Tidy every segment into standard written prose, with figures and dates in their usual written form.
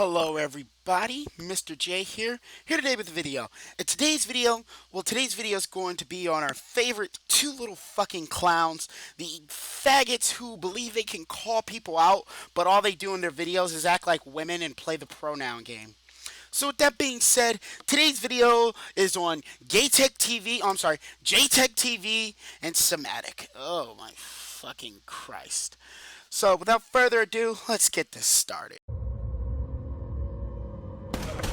Hello everybody, Mr. J here today with a video. Today's video is going to be on our favorite two little fucking clowns, the faggots who believe they can call people out, but all they do in their videos is act like women and play the pronoun game. So with that being said, today's video is on Gaytech TV, I'm sorry, JTech TV and Somatic. Oh my fucking Christ. So without further ado, let's get this started.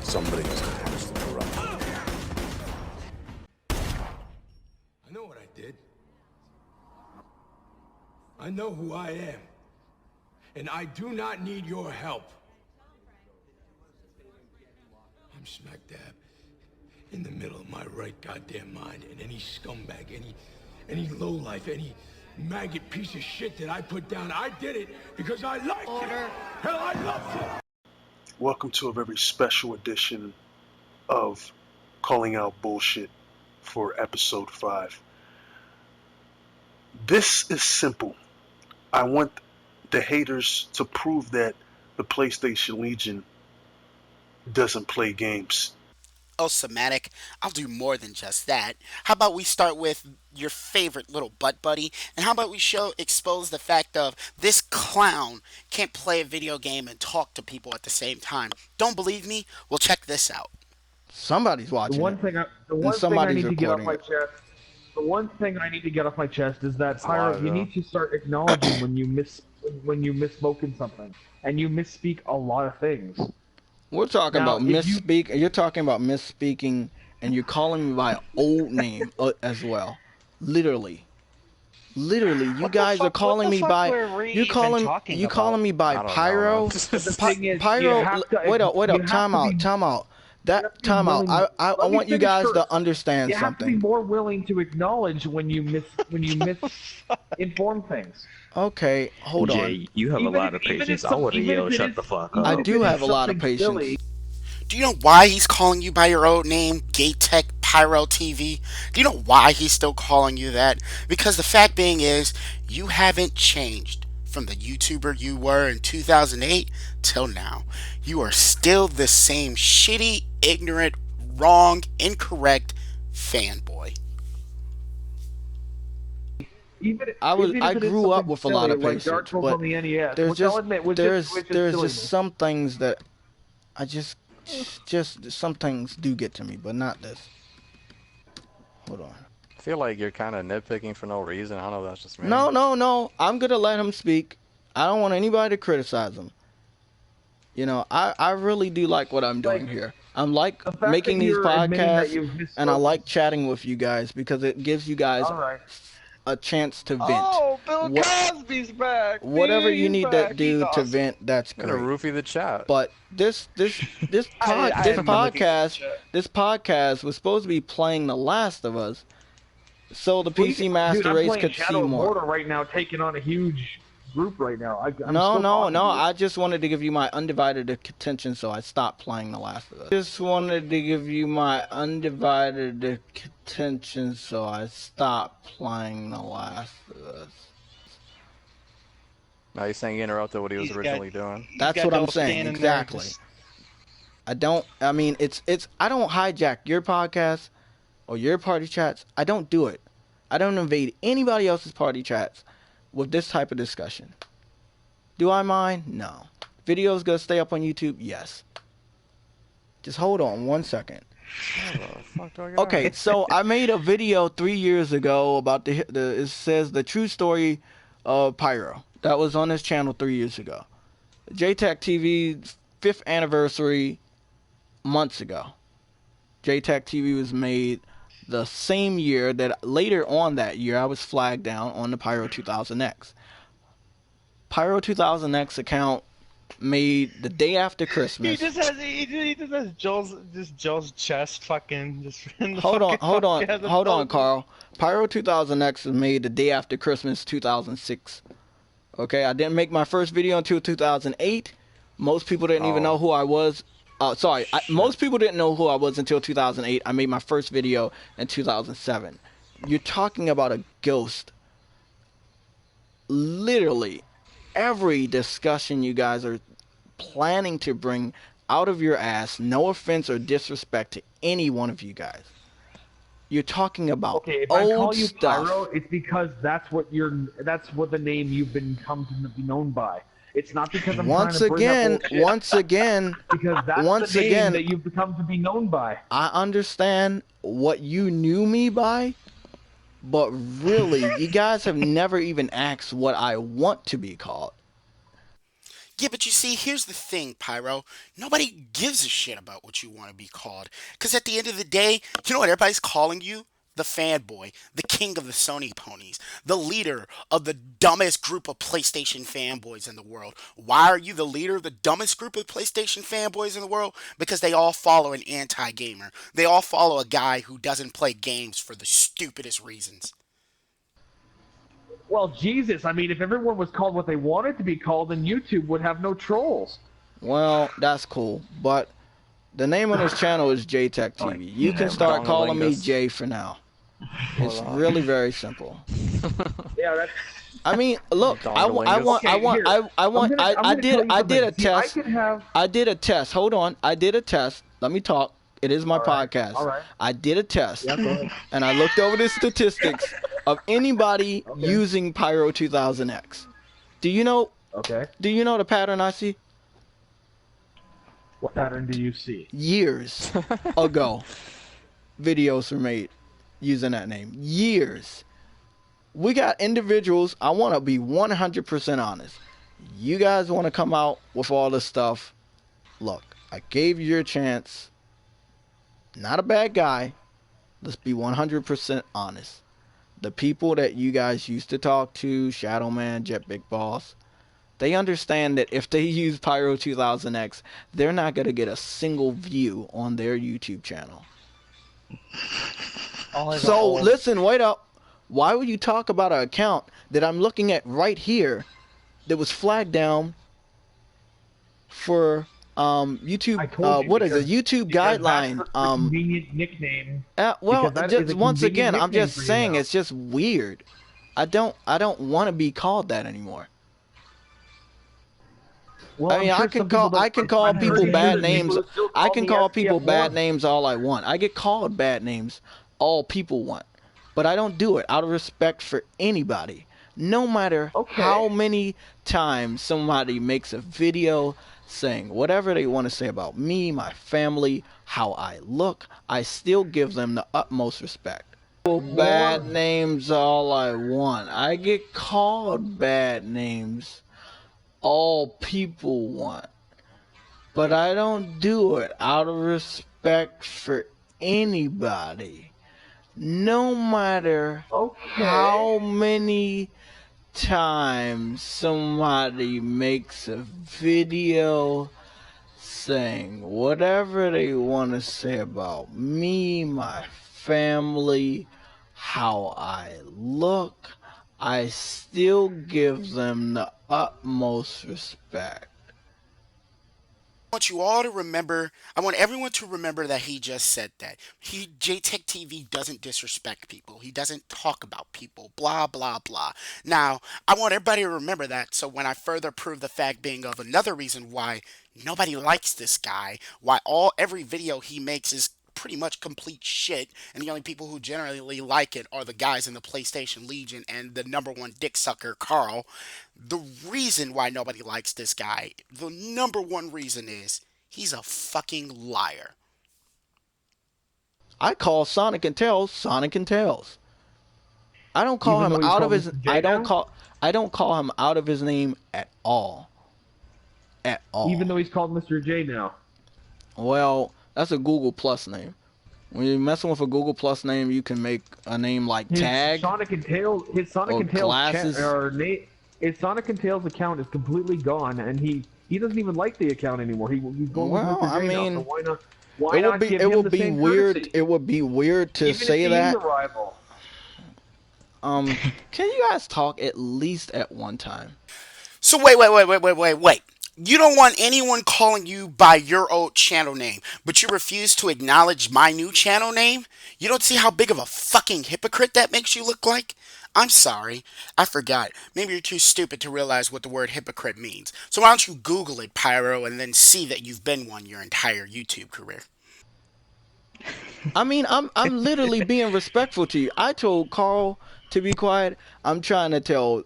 Somebody has to corrupt. I know what I did. I know who I am. And I do not need your help. I'm smack dab in the middle of my right goddamn mind, and any scumbag, any lowlife, any maggot piece of shit that I put down, I did it because I liked it. Hell, I loved it. Welcome to a very special edition of Calling Out Bullshit for episode 5. This is simple. I want the haters to prove that the PlayStation Legion doesn't play games. Oh, Somatic, I'll do more than just that. How about we start with your favorite little butt buddy, and how about we expose the fact of this clown can't play a video game and talk to people at the same time. Don't believe me? Well, check this out. Somebody's watching. The one thing I need to get off my chest. The one thing I need to get off my chest is that Pyro, you need to start acknowledging when you misspoke in something, and you misspeak a lot of things. We're talking about misspeak. You're talking about misspeaking, and you're calling me by an old name as well. Literally, you guys are calling me by. You calling me by Pyro. Pyro. Wait up. Time out. I want you guys to understand something. You have to be more willing to acknowledge when you misinform things. Okay, hold on. Jay, you have a lot of patience. I would have yelled, shut the fuck up. I do have a lot of patience. Do you know why he's calling you by your old name, Gaytech Pyro TV? Do you know why he's still calling you that? Because the fact being is, you haven't changed from the YouTuber you were in 2008 till now. You are still the same shitty, ignorant, wrong, incorrect fanboy. I grew up with a lot of patience, but there's just some things that I just some things do get to me, but not this. Hold on. I feel like you're kind of nitpicking for no reason. I don't know if that's just me. No. I'm gonna let him speak. I don't want anybody to criticize him. You know, I really do like what I'm doing here. I'm like making these podcasts, and I like chatting with you guys because it gives you guys a chance to vent. Oh, Bill Cosby's back. Whatever you need to do to vent, that's great. Gonna roofie the chat. But this podcast was supposed to be playing The Last of Us, so the PC Master Race could see more. Right now, taking on a huge group right now. No. I just wanted to give you my undivided attention, so I stopped playing The Last of Us. Just wanted to give you my undivided attention, so I stopped playing The Last of Us. Now you're saying he interrupted what he was originally doing. That's what I'm saying. Exactly. I don't hijack your podcast or your party chats. I don't do it. I don't invade anybody else's party chats with this type of discussion. Do I mind? No. Videos gonna stay up on YouTube? Yes. Just hold on 1 second. Okay, so I made a video 3 years ago about it says the true story of Pyro. That was on his channel 3 years ago. JTech TV's 5th anniversary months ago. JTech TV was made the same year that later on that year I was flagged down on the Pyro 2000X. Pyro 2000X account made the day after Christmas. He just has Joel's chest fucking just. Hold on, Carl. Pyro 2000X was made the day after Christmas 2006. Okay, I didn't make my first video until 2008. Most people didn't even know who I was. Most people didn't know who I was until 2008. I made my first video in 2007. You're talking about a ghost. Literally, every discussion you guys are planning to bring out of your ass. No offense or disrespect to any one of you guys. You're talking about okay, if old I call you stuff. Pyro, it's because that's what the name you've come to be known by. It's not because I'm trying to bring up old shit. Once again, because that's the name that you've become to be known by. I understand what you knew me by, but really, you guys have never even asked what I want to be called. Yeah, but you see, here's the thing, Pyro. Nobody gives a shit about what you want to be called. Because at the end of the day, you know what everybody's calling you? The fanboy, the king of the Sony ponies, the leader of the dumbest group of PlayStation fanboys in the world. Why are you the leader of the dumbest group of PlayStation fanboys in the world? Because they all follow an anti-gamer. They all follow a guy who doesn't play games for the stupidest reasons. Well, Jesus, I mean, if everyone was called what they wanted to be called, then YouTube would have no trolls. Well, that's cool, but the name of this channel is JTech TV. You can start calling me Jay for now. It's really very simple. Yeah, that's... I mean, look, I did a test. I did a test. Hold on. I did a test. Let me talk. It is my podcast. All right. I did a test, and I looked over the statistics of anybody using Pyro 2000X. Do you know? Okay. Do you know the pattern I see? What pattern do you see? Years ago, videos were made using that name. Years. We got individuals. I want to be 100% honest. You guys want to come out with all this stuff? Look, I gave you a chance. Not a bad guy. Let's be 100% honest. The people that you guys used to talk to, Shadowman, Jet Big Boss, they understand that if they use Pyro 2000X, they're not going to get a single view on their YouTube channel. So, listen, wait up. Why would you talk about an account that I'm looking at right here that was flagged down for YouTube, what is it? YouTube guideline. That's a convenient nickname. Well, just once again, I'm just saying it's just weird. I don't want to be called that anymore. Well, I mean, I can call people bad names. I can call people bad names all I want. I get called bad names all people want, but I don't do it out of respect for anybody. No matter how many times somebody makes a video saying whatever they want to say about me, my family, how I look, I still give them the utmost respect. Bad names all I want. I get called bad names all people want. But I don't do it out of respect for anybody. No matter how many times somebody makes a video saying whatever they want to say about me, my family, how I look, I still give them the utmost respect. I want you all to remember, I want everyone to remember that he just said that. JTech TV doesn't disrespect people. He doesn't talk about people, blah, blah, blah. Now, I want everybody to remember that, so when I further prove the fact being of another reason why nobody likes this guy, why every video he makes is pretty much complete shit, and the only people who generally like it are the guys in the PlayStation Legion and the #1 dick sucker, Carl. The reason why nobody likes this guy, the #1 reason is he's a fucking liar. I call Sonic and Tails Sonic and Tails. I don't call him out of his I don't call him out of his name at all. At all. Even though he's called Mr. J now. Well, that's a Google Plus name. When you're messing with a Google Plus name, you can make a name like Tag. Sonic and Tails, his Sonic and Tails account is completely gone, and he doesn't even like the account anymore. He's going with Mr. J now, so why not give him the same courtesy? It would be weird to say that. Even if he's a rival. Can you guys talk at least at one time? So wait. You don't want anyone calling you by your old channel name, but you refuse to acknowledge my new channel name? You don't see how big of a fucking hypocrite that makes you look like? I'm sorry, I forgot. Maybe you're too stupid to realize what the word hypocrite means. So why don't you Google it, Pyro, and then see that you've been one your entire YouTube career? I mean, I'm literally being respectful to you. I told Carl to be quiet. I'm trying to tell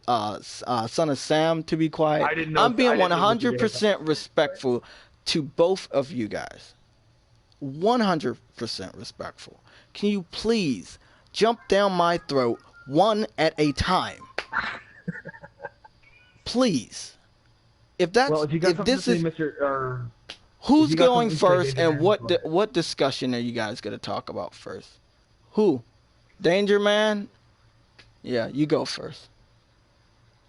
Son of Sam to be quiet. I didn't know. I'm being 100% respectful to both of you guys. 100% respectful. Can you please jump down my throat one at a time? Please. If that's well, if you got if something this to say, is Mr. Or who's going first, and what discussion are you guys gonna talk about first? Who? Danger Man? Yeah, you go first.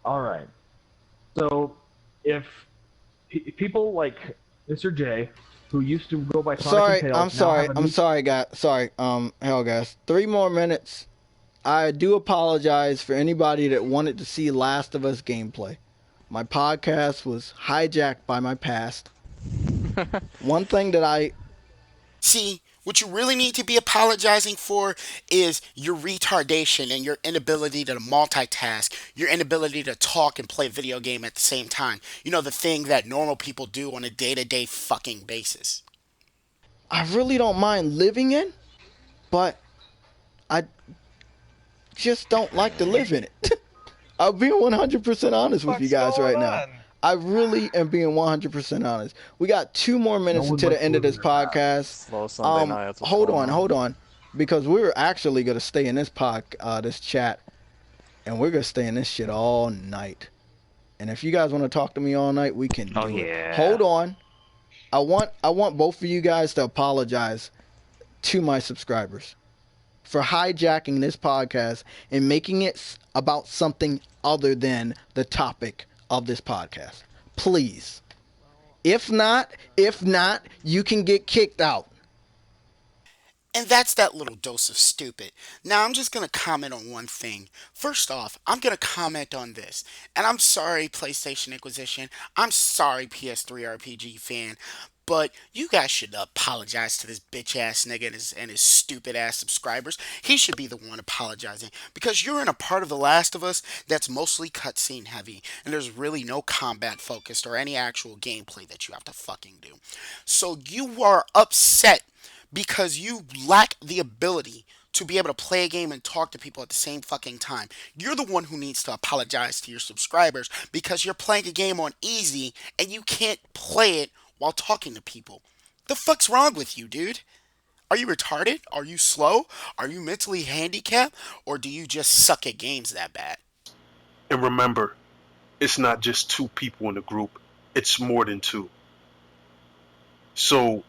All right. So, if people like Mr. J, who used to go by Sonic and Tails, I'm sorry, guys. Sorry, hell, guys. 3 more minutes. I do apologize for anybody that wanted to see Last of Us gameplay. My podcast was hijacked by my past. One thing that I... See, what you really need to be apologizing for is your retardation and your inability to multitask, your inability to talk and play a video game at the same time. You know, the thing that normal people do on a day-to-day fucking basis. I really don't mind living in, but I just don't like to live in it. I'll be 100% honest with you guys right now. I really am being 100% honest. We got 2 more minutes to the end of this podcast. Hold on, because we're actually gonna stay in this this chat, and we're gonna stay in this shit all night. And if you guys want to talk to me all night, we can do it. Hold on. I want both of you guys to apologize to my subscribers for hijacking this podcast and making it about something other than the topic of this podcast. Please. If not, you can get kicked out. And that's that little dose of stupid. Now, I'm just going to comment on one thing. First off, I'm going to comment on this. And I'm sorry, PlayStation Acquisition. I'm sorry, PS3 RPG fan. But you guys should apologize to this bitch-ass nigga and his stupid-ass subscribers. He should be the one apologizing. Because you're in a part of The Last of Us that's mostly cutscene heavy. And there's really no combat focused or any actual gameplay that you have to fucking do. So you are upset because you lack the ability to be able to play a game and talk to people at the same fucking time. You're the one who needs to apologize to your subscribers because you're playing a game on easy and you can't play it while talking to people. The fuck's wrong with you, dude? Are you retarded? Are you slow? Are you mentally handicapped? Or do you just suck at games that bad? And remember, it's not just 2 people in the group. It's more than 2. So,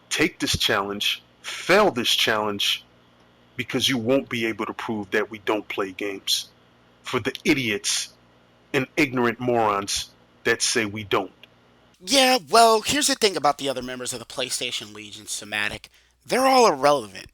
take this challenge, fail this challenge, because you won't be able to prove that we don't play games. For the idiots and ignorant morons that say we don't. Yeah, well, here's the thing about the other members of the PlayStation Legion, Somatic. They're all irrelevant.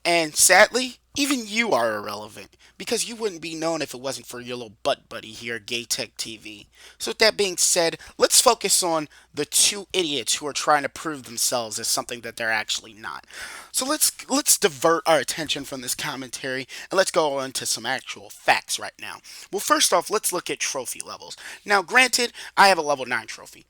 And sadly, even you are irrelevant, because you wouldn't be known if it wasn't for your little butt buddy here, GayTech TV. So with that being said, let's focus on the 2 idiots who are trying to prove themselves as something that they're actually not. So let's divert our attention from this commentary, and let's go on to some actual facts right now. Well, first off, let's look at trophy levels. Now, granted, I have a level 9 trophy.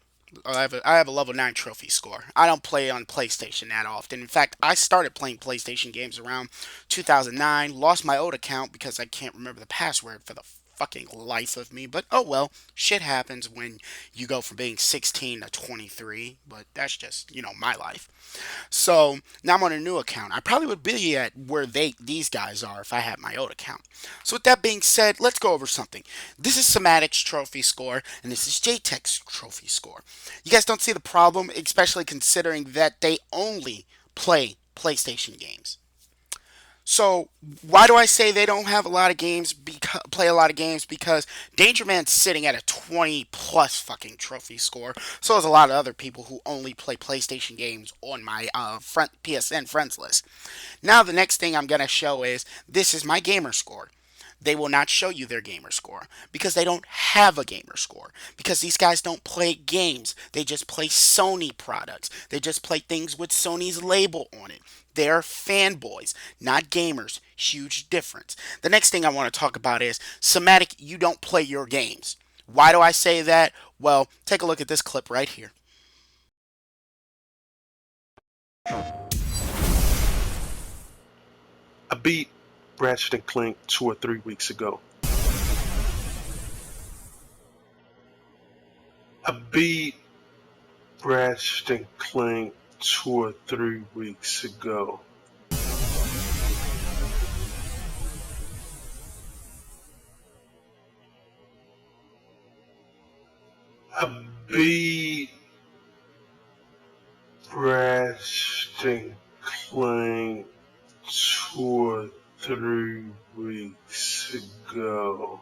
I have a level 9 trophy score. I don't play on PlayStation that often. In fact, I started playing PlayStation games around 2009. Lost my old account because I can't remember the password for the fucking life of me. But oh well, shit happens when you go from being 16 to 23. But that's just, my life. So now I'm on a new account. I probably would be at where these guys are if I had my old account. So with that being said, let's go over something. This is Somatic's trophy score, and this is JTech's trophy score. You guys don't see the problem, especially considering that they only play PlayStation games. So why do I say they don't have a lot of games, play a lot of games? Because Danger Man's sitting at a 20 plus fucking trophy score. So there's a lot of other people who only play PlayStation games on my PSN friends list. Now the next thing I'm going to show is, this is my gamer score. They will not show you their gamer score because they don't have a gamer score. Because these guys don't play games. They just play Sony products. They just play things with Sony's label on it. They're fanboys, not gamers. Huge difference. The next thing I want to talk about is Somatic, you don't play your games. Why do I say that? Well, take a look at this clip right here. I beat Ratchet & Clank 2 or 3 weeks ago. I beat Ratchet & Clank 2 or 3 weeks ago. I beat Ratchet & Clank 2 or 3 weeks ago.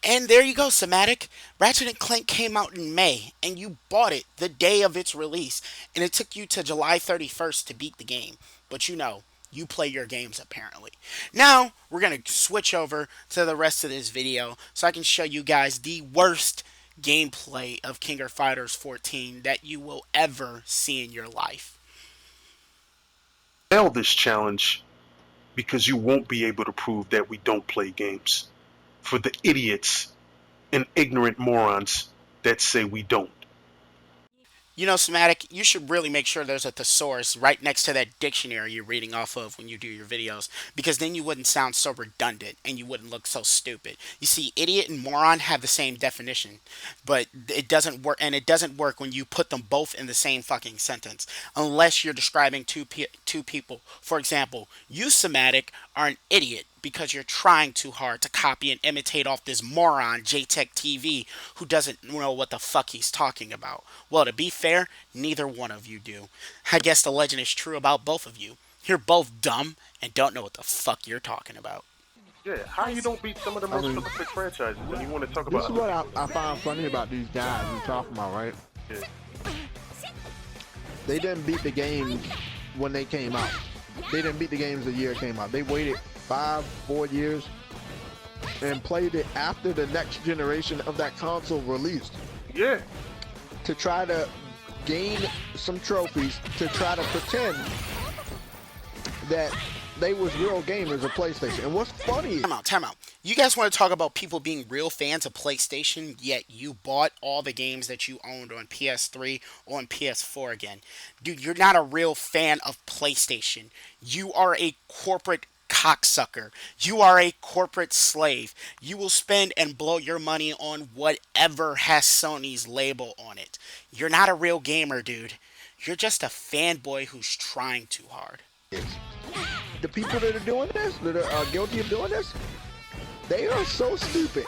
And there you go, Somatic. Ratchet & Clank came out in May, and you bought it the day of its release, and it took you to July 31st to beat the game. But you know, you play your games apparently. Now, we're going to switch over to the rest of this video so I can show you guys the worst gameplay of King of Fighters 14 that you will ever see in your life. Fail this challenge because you won't be able to prove that we don't play games. For the idiots and ignorant morons that say we don't. You know, Somatic, you should really make sure there's a thesaurus right next to that dictionary you're reading off of when you do your videos, because then you wouldn't sound so redundant and you wouldn't look so stupid. You see, idiot and moron have the same definition, but it doesn't work, and it doesn't work when you put them both in the same fucking sentence, unless you're describing two people. For example, you, Somatic, are an idiot because you're trying too hard to copy and imitate off this moron, JTech TV, who doesn't know what the fuck he's talking about. Well, to be fair, neither one of you do. I guess the legend is true about both of you. You're both dumb and don't know what the fuck you're talking about. Yeah, how you don't beat some of the most prolific franchises and you want to talk about... This is what I find funny about these guys we're talking about, right? Yeah. They didn't beat the games when they came out. They didn't beat the games the year it came out. They waited 4 years and played it after the next generation of that console released. Yeah. To try to gain some trophies, to try to pretend that they was real gamers of PlayStation. And what's funny is... Time out. You guys want to talk about people being real fans of PlayStation, yet you bought all the games that you owned on PS3 or on PS4 again. Dude, you're not a real fan of PlayStation. You are a corporate cocksucker. You are a corporate slave. You will spend and blow your money on whatever has Sony's label on it. You're not a real gamer, dude. You're just a fanboy who's trying too hard. The people that are doing this, that are guilty of doing this, they are so stupid.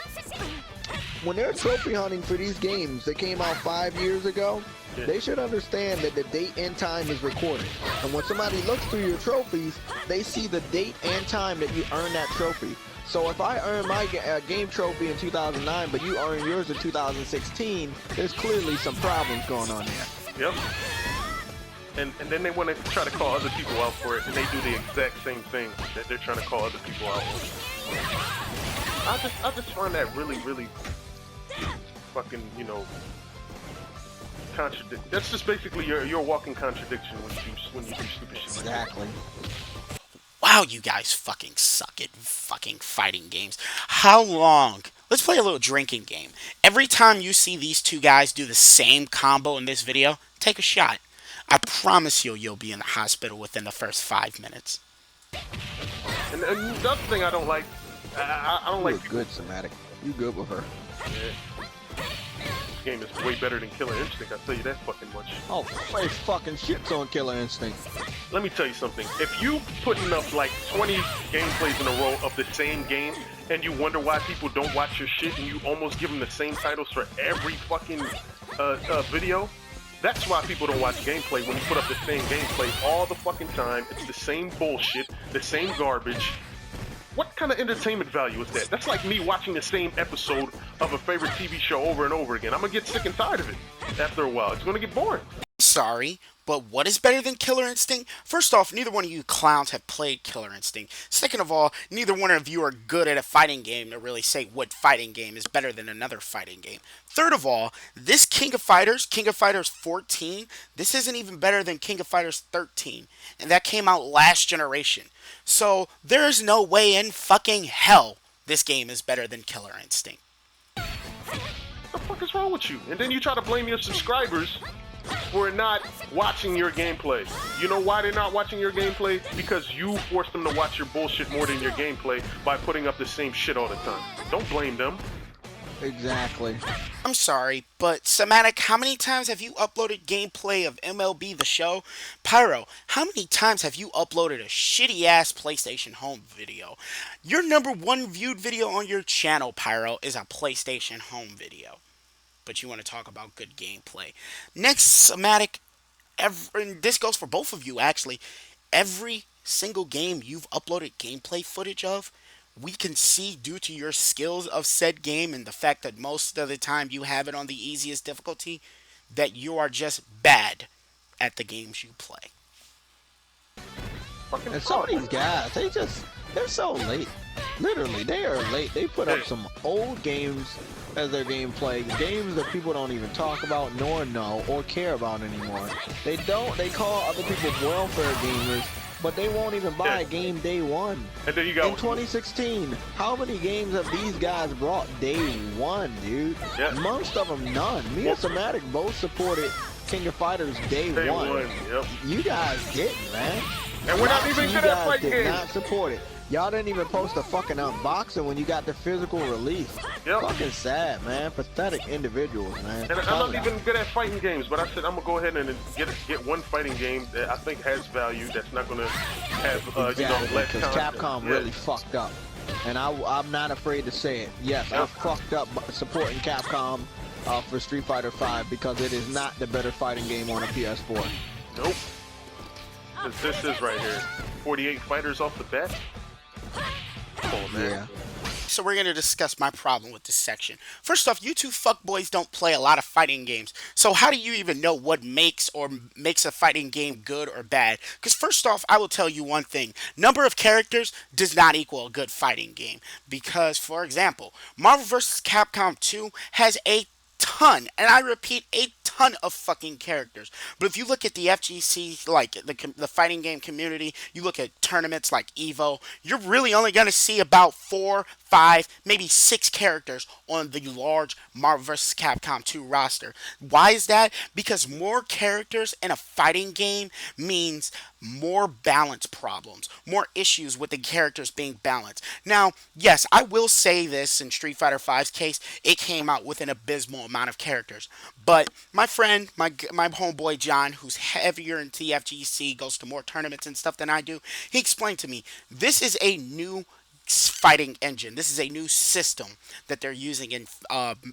When they're trophy hunting for these games that came out 5 years ago, they should understand that the date and time is recorded. And when somebody looks through your trophies, they see the date and time that you earned that trophy. So if I earned my game trophy in 2009, but you earned yours in 2016, there's clearly some problems going on there. Yep. And then they want to try to call other people out for it, and they do the exact same thing that they're trying to call other people out for. I just find that really, really fucking, you know, contradict. That's just basically your walking contradiction when you do stupid shit. Exactly. Wow, you guys fucking suck at fucking fighting games. How long? Let's play a little drinking game. Every time you see these two guys do the same combo in this video, take a shot. I promise you'll be in the hospital within the first 5 minutes. And the other thing I don't like, I don't like. You're good, Somatic. You good with her. Yeah. This game is way better than Killer Instinct, I'll tell you that fucking much. Oh, play fucking shits on Killer Instinct. Let me tell you something. If you putting up like 20 gameplays in a row of the same game, and you wonder why people don't watch your shit, and you almost give them the same titles for every fucking video, that's why people don't watch gameplay when you put up the same gameplay all the fucking time. It's the same bullshit, the same garbage. What kind of entertainment value is that? That's like me watching the same episode of a favorite TV show over and over again. I'm gonna get sick and tired of it after a while. It's gonna get boring. Sorry, But what is better than Killer Instinct? First off, neither one of you clowns have played Killer Instinct. Second of all, neither one of you are good at a fighting game to really say what fighting game is better than another fighting game. Third of all, this King of Fighters 14, this isn't even better than King of Fighters 13. And that came out last generation. So there's no way in fucking hell this game is better than Killer Instinct. What the fuck is wrong with you? And then you try to blame your subscribers for not watching your gameplay. You know why they're not watching your gameplay? Because you force them to watch your bullshit more than your gameplay by putting up the same shit all the time. Don't blame them. Exactly. I'm sorry, but Somatic, how many times have you uploaded gameplay of MLB The Show? Pyro, how many times have you uploaded a shitty-ass PlayStation Home video? Your #1 viewed video on your channel, Pyro, is a PlayStation Home video. But you want to talk about good gameplay. Next, Somatic, and this goes for both of you, actually. Every single game you've uploaded gameplay footage of, we can see due to your skills of said game and the fact that most of the time you have it on the easiest difficulty, that you are just bad at the games you play. And some of these guys, they're so late. Literally, they are late. They put up some old games as their gameplay, games that people don't even talk about, nor know, or care about anymore. They call other people welfare gamers, but they won't even buy a game day one. And then you got in 2016, how many games have these guys brought day one, dude? Yeah. Most of them none. Me and Somatic both supported King of Fighters day one. Yep. You guys didn't, man. And we're not even good at fighting games. Not support it. Y'all didn't even post a fucking unboxing when you got the physical release. Yep. Fucking sad, man. Pathetic individuals, man. And I'm not even good at fighting games, but I said I'm gonna go ahead and get one fighting game that I think has value. That's not gonna have exactly, less because content. Capcom really fucked up, and I'm not afraid to say it. Yes, I fucked up supporting Capcom for Street Fighter V because it is not the better fighting game on a PS4. Nope. This is right here. 48 fighters off the bat. Come on, man. Yeah. So we're going to discuss my problem with this section. First off, you two fuckboys don't play a lot of fighting games. So how do you even know what makes a fighting game good or bad? Because first off, I will tell you one thing. Number of characters does not equal a good fighting game. Because, for example, Marvel vs. Capcom 2 has a ton, and I repeat, a ton of fucking characters. But if you look at the FGC, like the fighting game community, you look at tournaments like EVO, you're really only going to see about 4, 5, maybe 6 characters on the large Marvel vs. Capcom 2 roster. Why is that? Because more characters in a fighting game means more balance problems, more issues with the characters being balanced. Now, yes, I will say this, in Street Fighter V's case, it came out with an abysmal amount of characters. But my friend, my homeboy John, who's heavier in TFGC, goes to more tournaments and stuff than I do, he explained to me, this is a new fighting engine. This is a new system that they're using in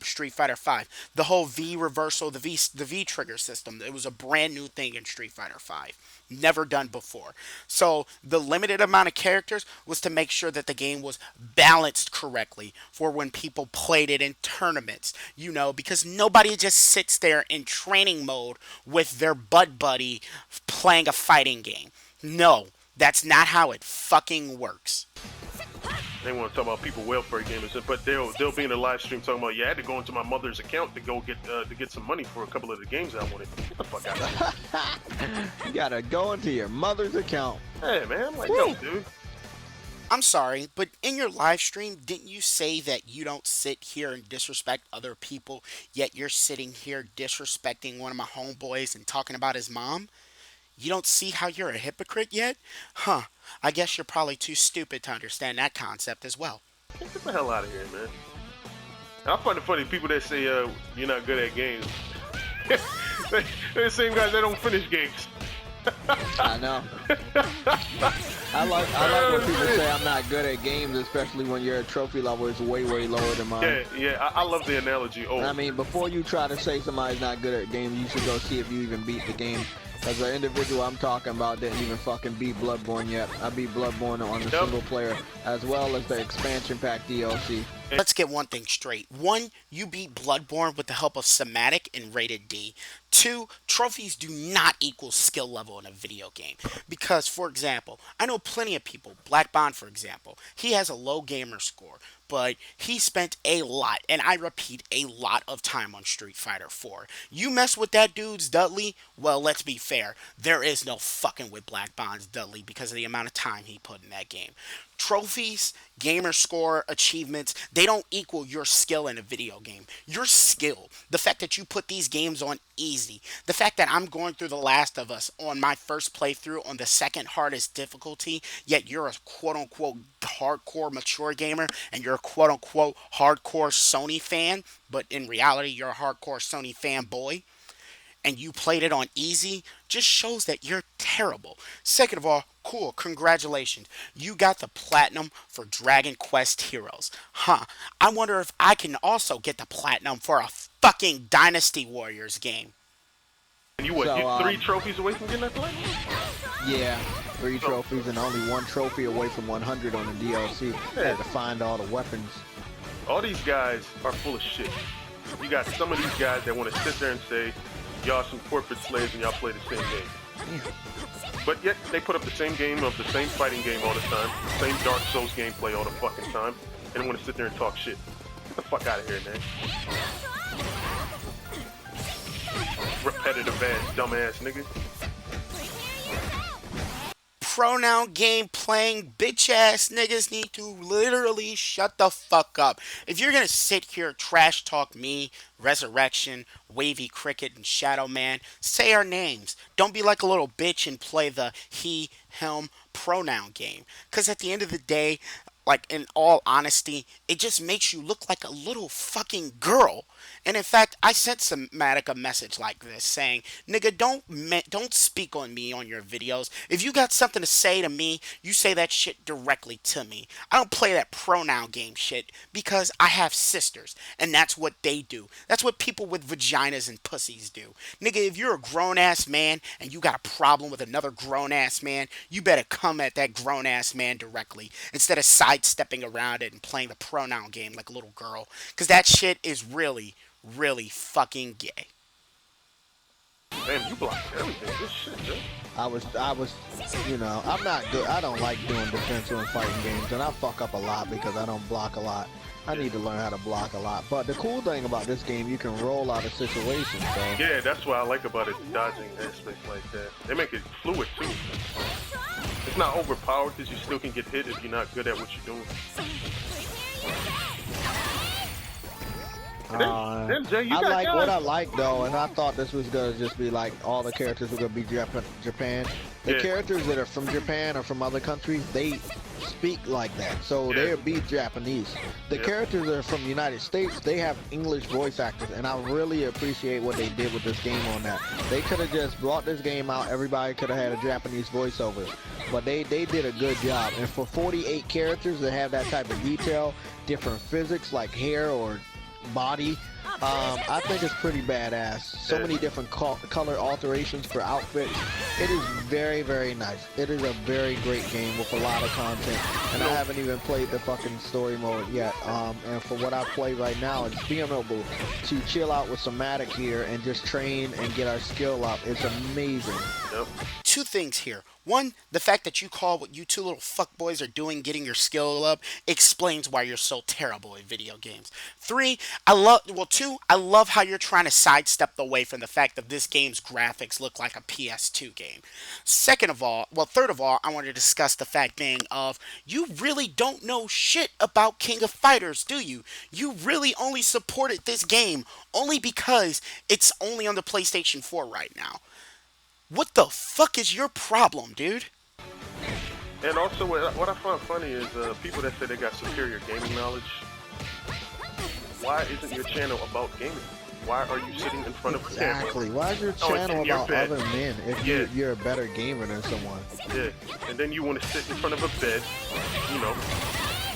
Street Fighter V. The whole V reversal, the V trigger system, it was a brand new thing in Street Fighter V. Never done before. So the limited amount of characters was to make sure that the game was balanced correctly for when people played it in tournaments. You know, because nobody just sits there in training mode with their butt buddy playing a fighting game. No, that's not how it fucking works. They want to talk about people welfare gamers, but they'll be in a live stream talking about, yeah, I had to go into my mother's account to go get some money for a couple of the games I wanted. Get the fuck out of here. You gotta go into your mother's account. Hey man, like, yo, dude. I'm sorry, but in your live stream, didn't you say that you don't sit here and disrespect other people, yet you're sitting here disrespecting one of my homeboys and talking about his mom? You don't see how you're a hypocrite yet? Huh. I guess you're probably too stupid to understand that concept as well. Get the hell out of here, man. I find it funny, people that say you're not good at games. They're the same guys that don't finish games. I know. I like when people say I'm not good at games, especially when your trophy level is way lower than mine. Yeah, I love the analogy. Oh, I mean, before you try to say somebody's not good at games, you should go see if you even beat the game. Because the individual I'm talking about didn't even fucking beat Bloodborne yet. I beat Bloodborne on the single player, as well as the expansion pack DLC. Let's get one thing straight. 1, you beat Bloodborne with the help of Somatic and rated D. 2, trophies do not equal skill level in a video game. Because, for example, I know plenty of people, Black Bond for example, he has a low gamer score, but he spent a lot, and I repeat, a lot of time on Street Fighter 4. You mess with that dude's Dudley, well, let's be fair, there is no fucking with Black Bond's Dudley because of the amount of time he put in that game. Trophies, gamer score, achievements, they don't equal your skill in a video game. Your skill, the fact that you put these games on easy, the fact that I'm going through The Last of Us on my first playthrough on the second hardest difficulty, yet you're a quote-unquote hardcore mature gamer and you're a quote-unquote hardcore Sony fan, but in reality you're a hardcore Sony fanboy, and you played it on easy, just shows that you're terrible. Second of all, cool, congratulations. You got the platinum for Dragon Quest Heroes. I wonder if I can also get the platinum for a fucking Dynasty Warriors game. And you what, you're 3 trophies away from getting that platinum? Yeah, 3 trophies and only 1 trophy away from 100 on the DLC. I had to find all the weapons. All these guys are full of shit. You got some of these guys that want to sit there and say, y'all some corporate slaves and y'all play the same game. But yet, they put up the same game of the same fighting game all the time, same Dark Souls gameplay all the fucking time, and want to sit there and talk shit. Get the fuck out of here, man. Repetitive ass, dumbass nigga. Pronoun game playing bitch ass niggas need to literally shut the fuck up. If you're gonna sit here trash talk me, Resurrection, Wavy Cricket, and Shadow Man, say our names. Don't be like a little bitch and play the he, him pronoun game. Cause at the end of the day, like in all honesty, it just makes you look like a little fucking girl. And in fact, I sent Somatic a message like this saying, nigga, don't speak on me on your videos. If you got something to say to me, you say that shit directly to me. I don't play that pronoun game shit because I have sisters, and that's what they do. That's what people with vaginas and pussies do. Nigga, if you're a grown-ass man and you got a problem with another grown-ass man, you better come at that grown-ass man directly instead of sidestepping around it and playing the pronoun game like a little girl. Because that shit is really fucking gay. Damn, you blocked everything. Good shit, Joe. I was, you know, I'm not good. I don't like doing defensive and fighting games, and I fuck up a lot because I don't block a lot. I need to learn how to block a lot. But the cool thing about this game, you can roll out of situations, so. Yeah, that's what I like about it, dodging aspects like that. They make it fluid, too. It's not overpowered because you still can get hit if you're not good at what you're doing. Then Jay, you got guys. What I like though, and I thought this was gonna just be like all the characters were gonna be Japan. The characters that are from Japan or from other countries, they speak like that, so they'll be Japanese. The characters that are from the United States, they have English voice actors, and I really appreciate what they did with this game on that. They could have just brought this game out, everybody could have had a Japanese voiceover, but they did a good job. And for 48 characters that have that type of detail, different physics like hair or body, I think it's pretty badass. So many different color alterations for outfits. It is very, very nice. It is a very great game with a lot of content, and I haven't even played the fucking story mode yet. And for what I play right now, it's being able to chill out with Somatic here and just train and get our skill up. It's amazing. Yep. 2 things here. 1, the fact that you call what you 2 little fuckboys are doing getting your skill up explains why you're so terrible at video games. 3, 2, I love how you're trying to sidestep away from the fact that this game's graphics look like a PS2 game. Third of all, I want to discuss the fact being of, you really don't know shit about King of Fighters, do you? You really only supported this game only because it's only on the PlayStation 4 right now. What the fuck is your problem, dude? And also, what I find funny is people that say they got superior gaming knowledge. Why isn't your channel about gaming? Why are you sitting in front of a camera? Exactly. Why is your channel about other men if you're a better gamer than someone? Yeah. And then you want to sit in front of a bed, you know,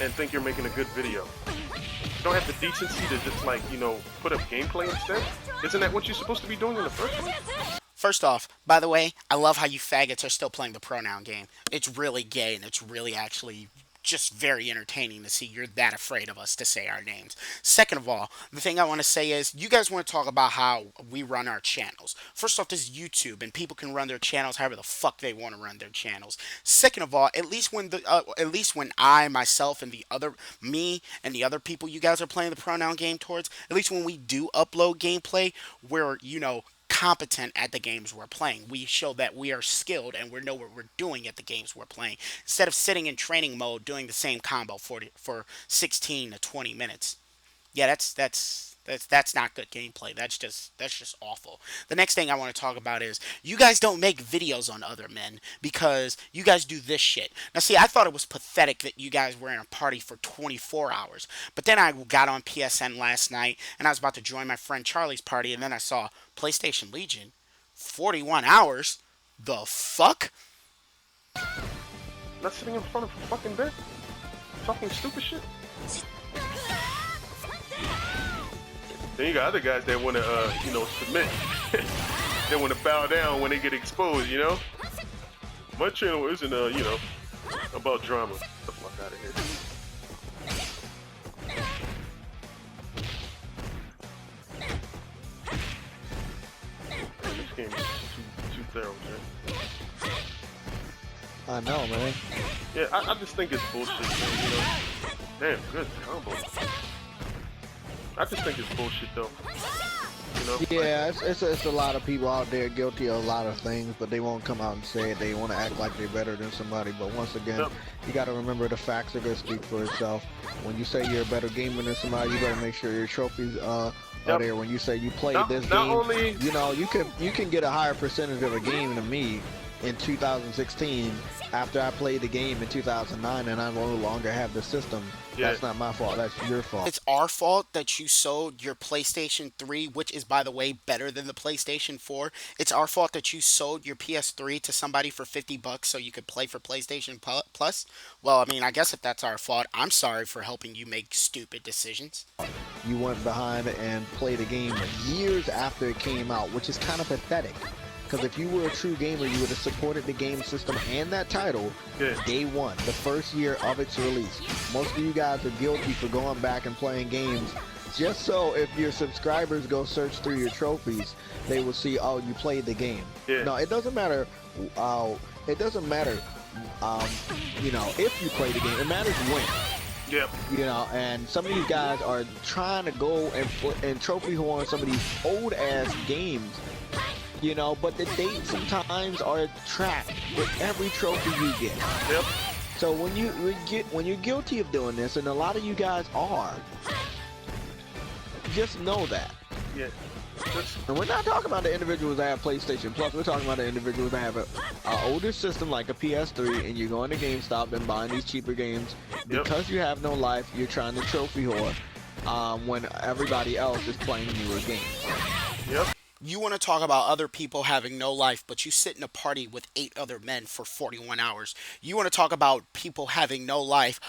and think you're making a good video. You don't have the decency to just, like, you know, put up gameplay instead? Isn't that what you're supposed to be doing in the first place? First off, by the way, I love how you faggots are still playing the pronoun game. It's really gay and it's really actually just very entertaining to see you're that afraid of us to say our names. Second of all, the thing I want to say is you guys want to talk about how we run our channels. First off, this is YouTube, and people can run their channels however the fuck they want to run their channels. Second of all, at least when I, myself, and the other people you guys are playing the pronoun game towards, at least when we do upload gameplay, we're, competent at the games we're playing. We show that we are skilled and we know what we're doing at the games we're playing, instead of sitting in training mode doing the same combo for 16 to 20 minutes. Yeah, that's not good gameplay. That's just awful. The next thing I want to talk about is you guys don't make videos on other men because you guys do this shit. Now see, I thought it was pathetic that you guys were in a party for 24 hours. But then I got on PSN last night and I was about to join my friend Charlie's party, and then I saw PlayStation Legion 41 hours. The fuck? Not sitting in front of a fucking bed? Talking stupid shit? Then you got other guys that want to, submit. They want to bow down when they get exposed, My channel isn't, about drama. Get the fuck out of here. Man, this game is too thorough, man. I know, man. Yeah, I just think it's bullshit, man, Damn, good combo. I just think it's bullshit, though. Yeah, it's a lot of people out there guilty of a lot of things, but they won't come out and say it. They want to act like they're better than somebody. But once again, you got to remember the facts are going to speak for itself. When you say you're a better gamer than somebody, you got to make sure your trophies are there. When you say you played this game, you can get a higher percentage of a game than me in 2016 after I played the game in 2009 and I no longer have the system. Yeah. That's not my fault. That's your fault. It's our fault that you sold your PlayStation 3, which is, by the way, better than the PlayStation 4. It's our fault that you sold your PS3 to somebody for $50 so you could play for PlayStation Plus. Well, I mean, I guess if that's our fault, I'm sorry for helping you make stupid decisions. You went behind and played a game years after it came out, which is kind of pathetic. Because if you were a true gamer, you would have supported the game system and that title day one, the first year of its release. Most of you guys are guilty for going back and playing games just so if your subscribers go search through your trophies, they will see, oh, you played the game. Yeah. No, it doesn't matter. It doesn't matter, if you play the game. It matters when. Yep. And some of these guys are trying to go and trophy horn some of these old ass games. But the dates sometimes are tracked with every trophy you get. Yep. So when you're guilty of doing this, and a lot of you guys are, just know that. Yeah. And we're not talking about the individuals that have PlayStation Plus. We're talking about the individuals that have an older system like a PS3, and you're going to GameStop and buying these cheaper games because you have no life. You're trying to trophy whore when everybody else is playing newer games. Yep. You want to talk about other people having no life, but you sit in a party with 8 other men for 41 hours. You want to talk about people having no life.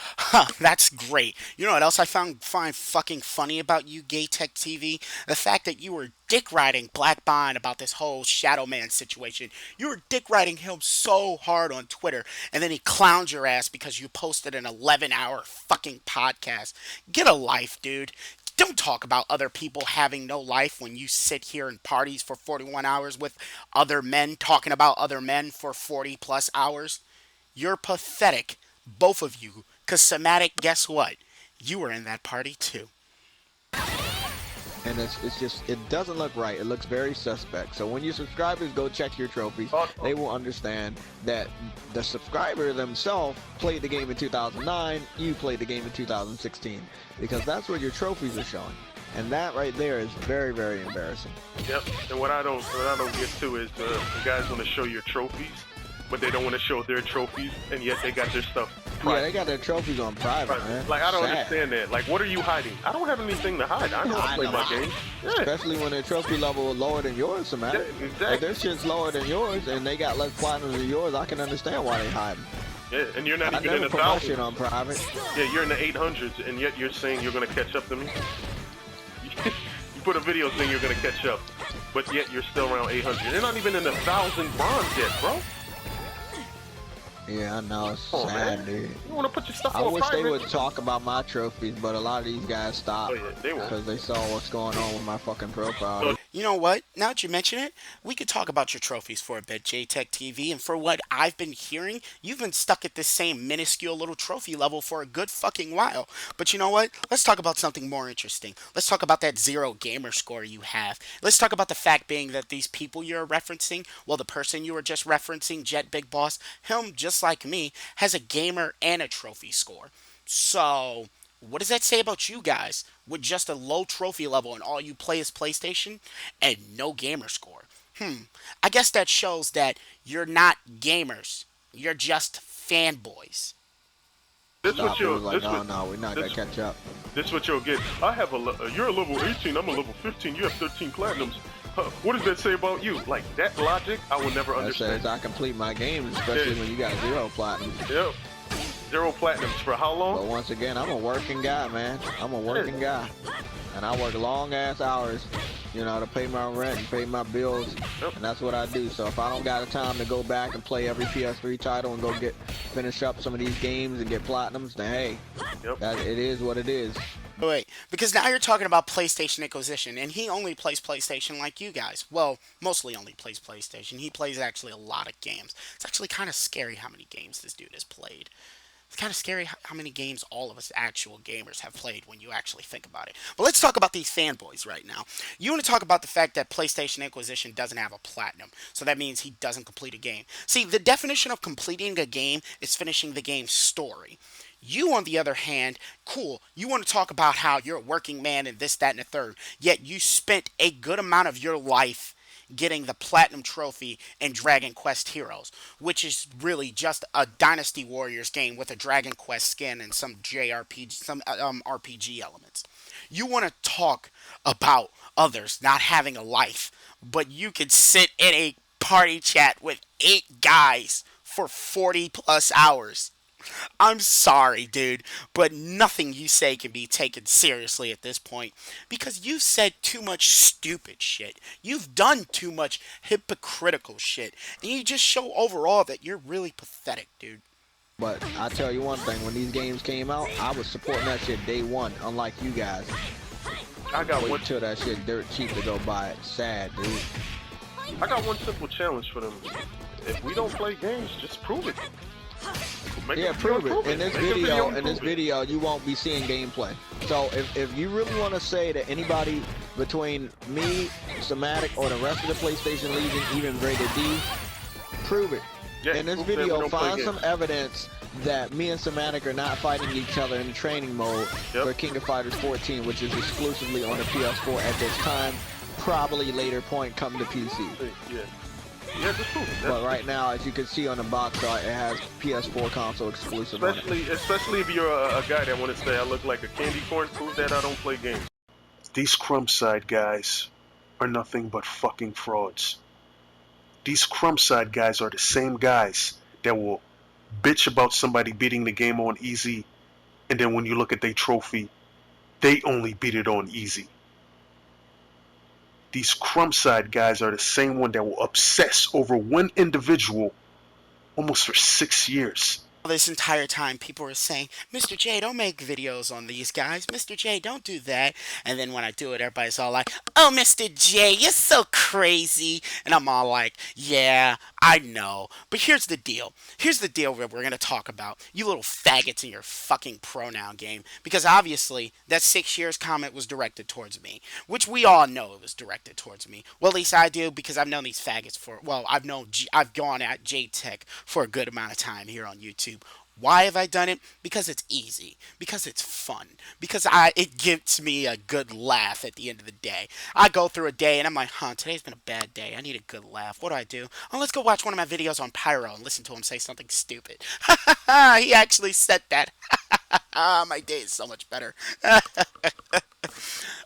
That's great. You know what else I find fucking funny about you, Gay Tech TV? The fact that you were dick riding Black Bond about this whole Shadow Man situation. You were dick riding him so hard on Twitter, and then he clowned your ass because you posted an 11-hour fucking podcast. Get a life, dude. Don't talk about other people having no life when you sit here in parties for 41 hours with other men talking about other men for 40 plus hours. You're pathetic, both of you, because Somatic, guess what? You were in that party too. And it's just, it doesn't look right. It looks very suspect. So when your subscribers go check your trophies, they will understand that the subscriber themselves played the game in 2009, you played the game in 2016. Because that's what your trophies are showing. And that right there is very, very embarrassing. Yep. And what I don't get to is the guys want to show your trophies, but they don't want to show their trophies, and yet they got their stuff private. Yeah, they got their trophies on private, man. Like, I don't understand that. Like, what are you hiding? I don't have anything to hide. I know I play my game. Yeah. Especially when their trophy level is lower than yours, man. Yeah, exactly. If their shit's lower than yours, and they got less platinum than yours, I can understand why they hide them. Yeah, and you're not even in the thousands. On private. Yeah, you're in the 800s, and yet you're saying you're going to catch up to me? You put a video saying you're going to catch up, but yet you're still around 800. You're not even in 1,000 bronze yet, bro. Yeah, I know. It's Oh, sad, man. dude. You want to put your stuff I on a wish they private? would talk about my trophies, but a lot of these guys stopped Oh, yeah, they won't. because they saw what's going on with my fucking profile. You know what? Now that you mention it, we could talk about your trophies for a bit, JTech TV. And for what I've been hearing, you've been stuck at this same minuscule little trophy level for a good fucking while. But you know what? Let's talk about something more interesting. Let's talk about that 0 gamer score you have. Let's talk about the fact being that these people you're referencing, well, the person you were just referencing, Jet Big Boss, him, just like me, has a gamer and a trophy score. So, what does that say about you guys with just a low trophy level and all you play is PlayStation and no gamer score? I guess that shows that you're not gamers. You're just fanboys. This what you'll like, this no, what, no, we're not gonna catch up. This what you'll get. You're a level 18. I'm a level 15. You have 13 platinums. What does that say about you? Like that logic, I will never That understand. says I complete my games, especially when you got 0 platinum. Yep. 0 platinums for how long? But once again, I'm a working guy, man. I'm a working guy. And I work long ass hours, you know, to pay my rent and pay my bills. Yep. And that's what I do. So if I don't got the time to go back and play every PS3 title and go finish up some of these games and get platinums, then hey, it is what it is. Wait, because now you're talking about PlayStation acquisition, and he only plays PlayStation like you guys. Well, mostly only plays PlayStation. He plays actually a lot of games. It's actually kind of scary how many games this dude has played. It's kind of scary how many games all of us actual gamers have played when you actually think about it. But let's talk about these fanboys right now. You want to talk about the fact that PlayStation Acquisition doesn't have a platinum. So that means he doesn't complete a game. See, the definition of completing a game is finishing the game's story. You, on the other hand, cool, you want to talk about how you're a working man and this, that, and the third. Yet you spent a good amount of your life getting the Platinum Trophy in Dragon Quest Heroes, which is really just a Dynasty Warriors game with a Dragon Quest skin and some JRPG, some RPG elements. You want to talk about others not having a life, but you can sit in a party chat with 8 guys for 40 plus hours. I'm sorry, dude, but nothing you say can be taken seriously at this point because you've said too much stupid shit. You've done too much hypocritical shit, and you just show overall that you're really pathetic, dude. But I tell you one thing, when these games came out, I was supporting that shit day one, unlike you guys. I got one till that shit dirt cheap to go buy it. Sad, dude. I got one simple challenge for them. If we don't play games, just prove it. Prove it. In this video, you won't be seeing gameplay. So if you really want to say that anybody between me, Somatic, or the rest of the PlayStation Legion even rated D, prove it. Yeah, in this video, find some evidence that me and Somatic are not fighting each other in training mode for King of Fighters 14, which is exclusively on the PS4 at this time. Probably later point come to PC. Yeah, just prove it. But right now, as you can see on the box art, it has PS4 console exclusive on it. Especially if you're a guy that want to say I look like a candy corn, prove that I don't play games. These Crumbside guys are nothing but fucking frauds. These Crumbside guys are the same guys that will bitch about somebody beating the game on easy, and then when you look at their trophy, they only beat it on easy. These Crumbside guys are the same one that will obsess over one individual almost for 6 years. This entire time, people were saying, Mr. J, don't make videos on these guys. Mr. J, don't do that. And then when I do it, everybody's all like, oh, Mr. J, you're so crazy. And I'm all like, yeah, I know. But here's the deal. Here's the deal that we're going to talk about. You little faggots in your fucking pronoun game. Because obviously, that 6 years comment was directed towards me. Which we all know it was directed towards me. Well, at least I do, because I've known these faggots for, well, I've gone at JTech for a good amount of time here on YouTube. Why have I done it? Because it's easy. Because it's fun. Because it gives me a good laugh at the end of the day. I go through a day and I'm like, today's been a bad day. I need a good laugh. What do? Oh, let's go watch one of my videos on Pyro and listen to him say something stupid. He actually said that. My day is so much better.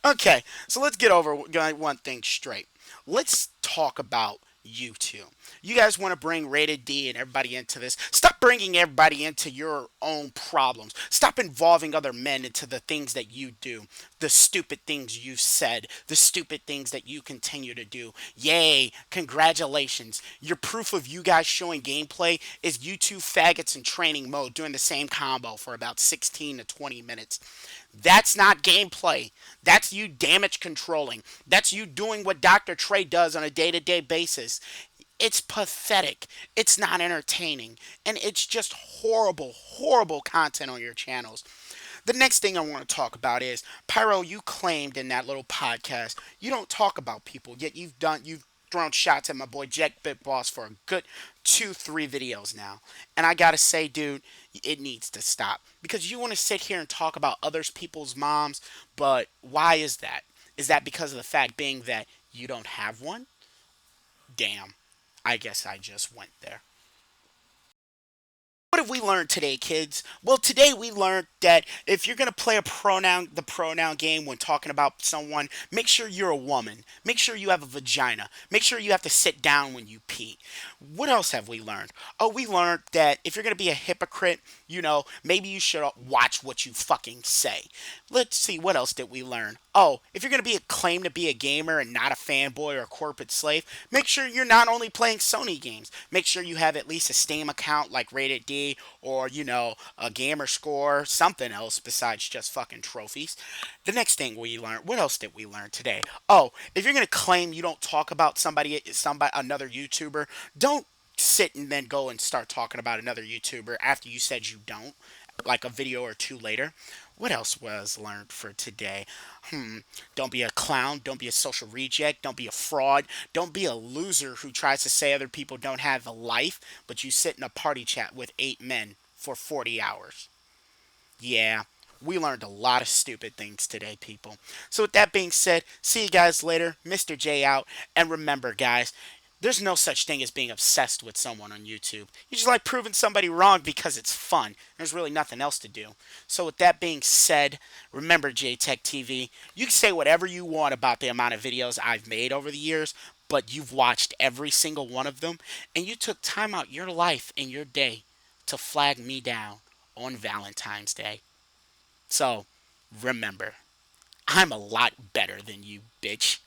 Okay, so let's get over one thing straight. Let's talk about you two. You guys want to bring Rated D and everybody into this. Stop bringing everybody into your own problems. Stop involving other men into the things that you do, the stupid things you've said, the stupid things that you continue to do. Yay, congratulations. Your proof of you guys showing gameplay is you two faggots in training mode doing the same combo for about 16 to 20 minutes. That's not gameplay. That's you damage controlling. That's you doing what Dr. Trey does on a day-to-day basis. It's pathetic. It's not entertaining. And it's just horrible, horrible content on your channels. The next thing I want to talk about is, Pyro, you claimed in that little podcast you don't talk about people, yet you've thrown shots at my boy Jack Bit Boss for a good 2-3 videos now. And I gotta say, dude, it needs to stop. Because you want to sit here and talk about other people's moms, but why is that? Is that because of the fact being that you don't have one? Damn. I guess I just went there. What have we learned today, kids? Well, today we learned that if you're going to play the pronoun game when talking about someone, make sure you're a woman. Make sure you have a vagina. Make sure you have to sit down when you pee. What else have we learned? Oh, we learned that if you're going to be a hypocrite, maybe you should watch what you fucking say. Let's see, what else did we learn? Oh, if you're going to claim to be a gamer and not a fanboy or a corporate slave, make sure you're not only playing Sony games. Make sure you have at least a Steam account like Rated D or, a gamer score, something else besides just fucking trophies. The next thing we learned, what else did we learn today? Oh, if you're going to claim you don't talk about another YouTuber, don't sit and then go and start talking about another YouTuber after you said you don't, like a video or two later. What else was learned for today? Don't be a clown. Don't be a social reject. Don't be a fraud. Don't be a loser who tries to say other people don't have a life, but you sit in a party chat with 8 men for 40 hours. Yeah, we learned a lot of stupid things today, people. So with that being said, see you guys later. Mr. J out. And remember, guys, there's no such thing as being obsessed with someone on YouTube. You just like proving somebody wrong because it's fun. There's really nothing else to do. So with that being said, remember JTech TV, you can say whatever you want about the amount of videos I've made over the years, but you've watched every single one of them, and you took time out your life and your day to flag me down on Valentine's Day. So, remember, I'm a lot better than you, bitch.